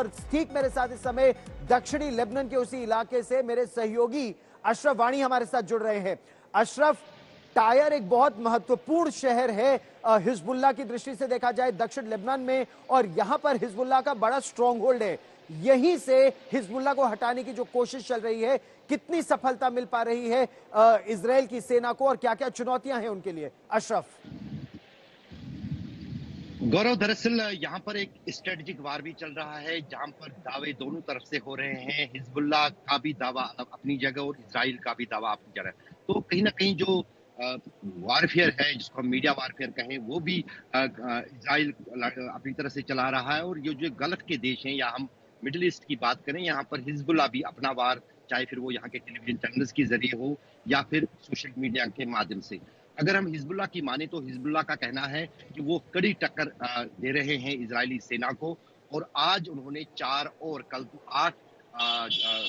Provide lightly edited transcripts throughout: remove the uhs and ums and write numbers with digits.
और ठीक मेरे साथ इस समय दक्षिणी लेबनान के उसी इलाके से मेरे सहयोगी अशरफ वाणी हमारे साथ जुड़ रहे हैं। अशरफ, टायर एक बहुत महत्वपूर्ण शहर है हिजबुल्लाह की दृष्टि से देखा जाए दक्षिण लेबनान में, और यहां पर हिजबुल्लाह का बड़ा स्ट्रॉन्ग होल्ड है। यहीं से हिजबुल्लाह को हटाने की जो कोशिश चल रही है, कितनी सफलता मिल पा रही है इजराइल की सेना को, और क्या क्या चुनौतियां हैं उनके लिए? अशरफ। गौरव, दरअसल यहाँ पर एक स्ट्रेटेजिक वार भी चल रहा है, जहां पर दावे दोनों तरफ से हो रहे हैं। हिजबुल्लाह का भी दावा अपनी जगह और इजराइल का भी दावा अपनी जगह। तो कहीं ना कहीं जो वारफेयर है, जिसको हम मीडिया वारफेयर कहें, वो भी इजराइल अपनी तरह से चला रहा है। और ये जो गल्फ के देश हैं, या हम मिडिल ईस्ट की बात करें, यहाँ पर हिजबुल्लाह भी अपना वार, चाहे फिर वो यहाँ के टेलीविजन चैनल्स के जरिए हो या फिर सोशल मीडिया के माध्यम से। अगर हम हिजबुल्लाह की माने तो हिजबुल्लाह का कहना है कि वो कड़ी टक्कर दे रहे हैं इजरायली सेना को। और आज उन्होंने 4 और कल तो 8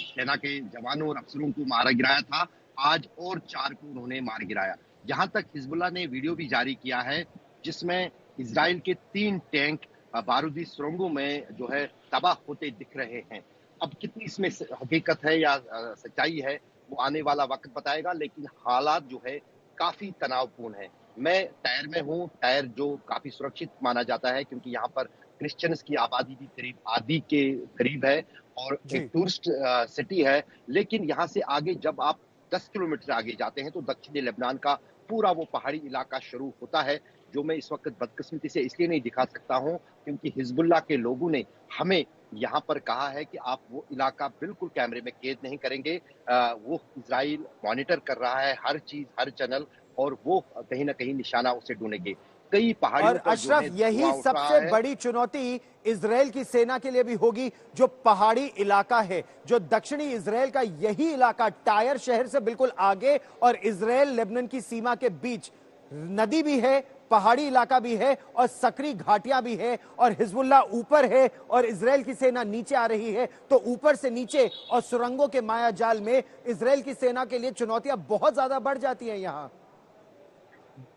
सेना के जवानों और अफसरों को मारा गिराया था। आज और 4 को उन्होंने मार गिराया। यहाँ तक हिजबुल्लाह ने वीडियो भी जारी किया है, जिसमें इजराइल के 3 टैंक बारूदी सुरंगों में जो है तबाह होते दिख रहे हैं। अब कितनी इसमें हकीकत है या सच्चाई है, वो आने वाला वक्त बताएगा, लेकिन हालात जो है काफी तनावपूर्ण है। मैं टायर में हूँ, टायर जो काफी सुरक्षित माना जाता है, क्योंकि यहाँ पर क्रिश्चियंस की आबादी भी करीब आधी के करीब है और एक टूरिस्ट सिटी है। लेकिन यहाँ से आगे जब आप 10 किलोमीटर आगे जाते हैं तो दक्षिणी लेबनान का पूरा वो पहाड़ी इलाका शुरू होता है, जो मैं इस वक्त बदकिस्मती से इसलिए नहीं दिखा सकता हूँ क्योंकि हिजबुल्लाह के लोगों ने हमें यहाँ पर कहा है कि आप वो इलाका बिल्कुल कैमरे में कैद नहीं करेंगे। वो इजराइल मॉनिटर कर रहा है हर चीज, हर चैनल, और वो कहीं ना कहीं निशाना उसे ढूंढेंगे। कई और पहाड़ियों पर जो अशरफ, है यही धुआं उठ रहा सबसे है। बड़ी चुनौती इजराइल की सेना के लिए भी होगी, जो पहाड़ी इलाका है, जो दक्षिणी इजराइल का यही इलाका टायर शहर से बिल्कुल आगे और इजराइल लेबनान की सीमा के बीच नदी भी है, पहाड़ी इलाका भी है और सकरी घाटियां भी है, और हिजबुल्लाह ऊपर है और इजराइल की सेना नीचे आ रही है। तो ऊपर से नीचे और सुरंगों के माया जाल में इजराइल की सेना के लिए चुनौतियां बहुत ज्यादा बढ़ जाती हैं यहां।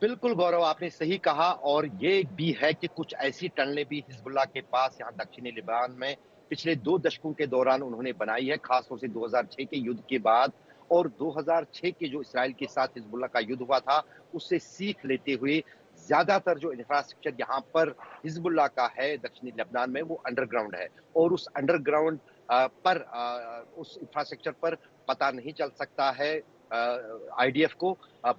बिल्कुल गौरव, आपने सही कहा। और ये भी है कि कुछ ऐसी टनलें भी हिजबुल्लाह के पास यहाँ दक्षिणी लेबनान में पिछले 2 दशकों के दौरान उन्होंने बनाई है, खासतौर से 2006 के युद्ध के बाद। और 2006 के जो इसराइल के साथ हिजबुल्लाह का युद्ध हुआ था, उससे सीख लेते हुए ज्यादातर जो इंफ्रास्ट्रक्चर यहाँ पर हिजबुल्लाह का है दक्षिणी लेबनान में, वो अंडरग्राउंड है। और उस अंडरग्राउंड पर उस इंफ्रास्ट्रक्चर पर पता नहीं चल सकता है आईडीएफ को,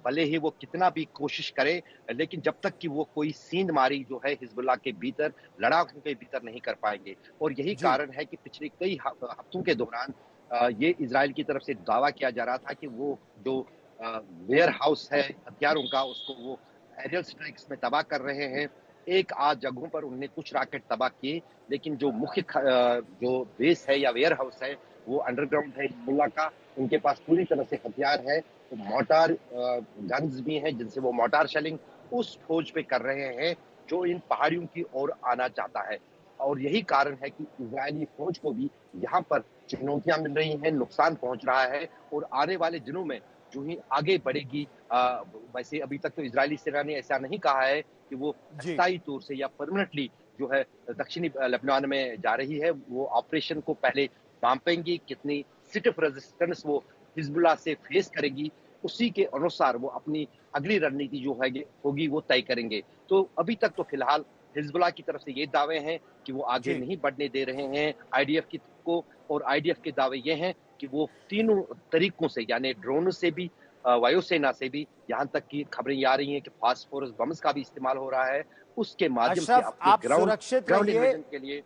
भले ही वो कितना भी कोशिश करे, लेकिन जब तक कि वो कोई सींधमारी जो है हिजबुल्लाह के भीतर, लड़ाकों के भीतर नहीं कर पाएंगे। और यही जी। कारण है कि पिछले कई हफ्तों के दौरान ये इजराइल की तरफ से दावा किया जा रहा था कि वो जो वेयर हाउस है हथियारों का, उसको वो एरियल स्ट्राइक्स में तबाह कर रहे हैं। एक आध जगहों पर उन्होंने कुछ रॉकेट तबाह किए, लेकिन जो मुख्य जो बेस है या वेयर हाउस है, वो अंडरग्राउंड है हिजबुल्लाह का। उनके पास पूरी तरह से हथियार है, तो मोर्टार गन्स भी हैं, जिनसे वो मोर्टार शेलिंग उस फौज पे कर रहे हैं जो इन पहाड़ियों की ओर आना चाहता है। और यही कारण है कि इजरायली फौज को भी यहाँ पर चुनौतियां मिल रही हैं, नुकसान पहुंच रहा है। और आने वाले दिनों में जो ही आगे बढ़ेगी, वैसे अभी तक तो इजरायली सेना ने ऐसा नहीं कहा है कि वो जी। अस्थायी तौर से या परमानेंटली जो है दक्षिणी लेबनान में जा रही है। वो ऑपरेशन को पहले मापेंगी, कितनी सिटिफ रेजिस्टेंस वो हिजबुल्लाह से फेस करेगी, उसी के अनुसार वो अपनी अगली रणनीति जो है होगी वो तय करेंगे। तो अभी तक तो फिलहाल हिजबुल्लाह की तरफ से ये दावे हैं कि वो आगे जी। नहीं बढ़ने दे रहे हैं आईडीएफ की को। और आईडीएफ के दावे ये हैं कि वो तीनों तरीकों से, यानी ड्रोन से भी, वायुसेना से भी, यहाँ तक की खबरें ये आ रही हैं कि फास्फोरस बम्स का भी इस्तेमाल हो रहा है, उसके माध्यम से अशरफ, अपने आप ग्राउंड सुरक्षित ग्राउंड रहिए। इन्वेजन के लिए।